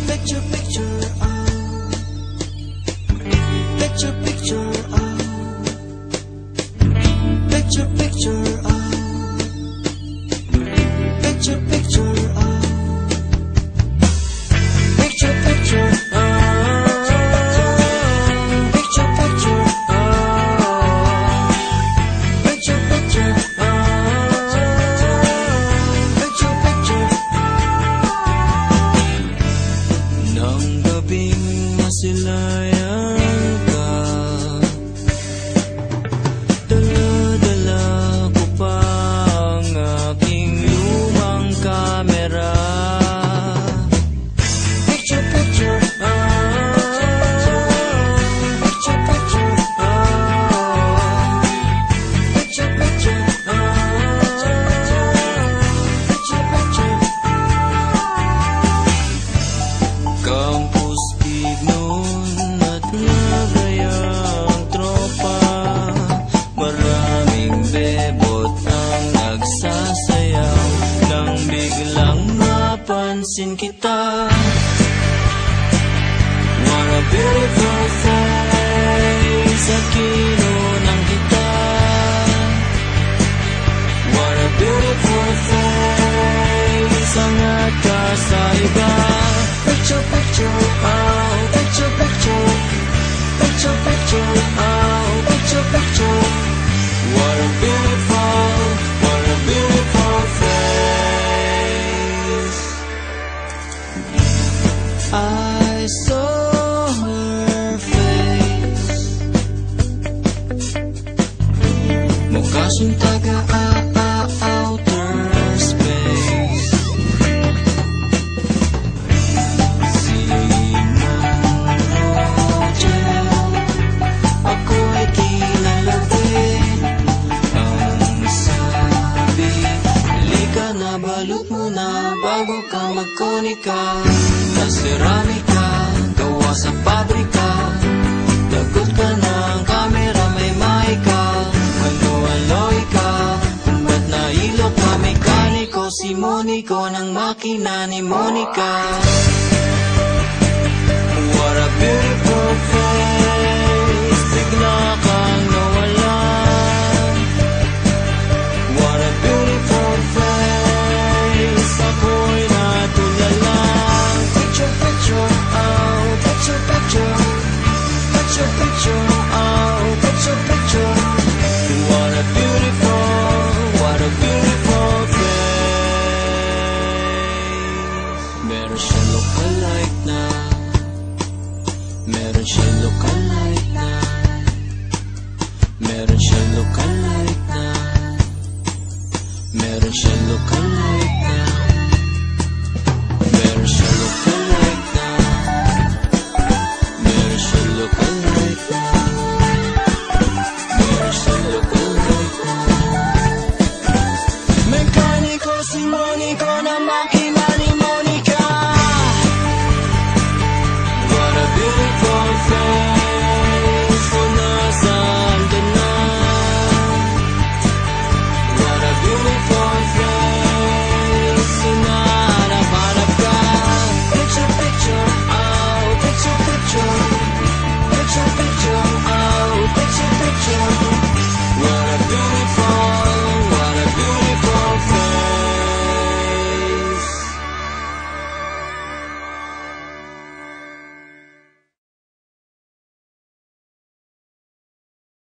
Picture, picture of. Picture, picture of. Picture, picture of. Picture, picture of. Picture, picture of. Picture, picture of. Picture, picture of. Picture, picture. Nang gabing masilayan ka, dala-dala ko pa ang aking lumang kamera. Picture, picture, picture, picture, picture, picture, picture, picture. Campus Bignon at nagayang tropa, maraming bebot ang nagsasayaw. Nang biglang napansin kita, what a beautiful face, sa kinunang kita. What a beautiful face, angat ka sa iba. Picture, picture, oh, picture, picture. Picture, picture, oh, picture, picture. What a beautiful face. I saw her face, mukha siyang taga-outer space. Ako ay kilala din. Ang sabi, halika na, balot mo na bago ka magkonika. Ceramika, gawa sa pabrika. Lagot ka ng kamera, may maika. Ano-aloy ka, kung ba't nailok ka mekaniko. Si Monico ng makina ni Monica. What a beautiful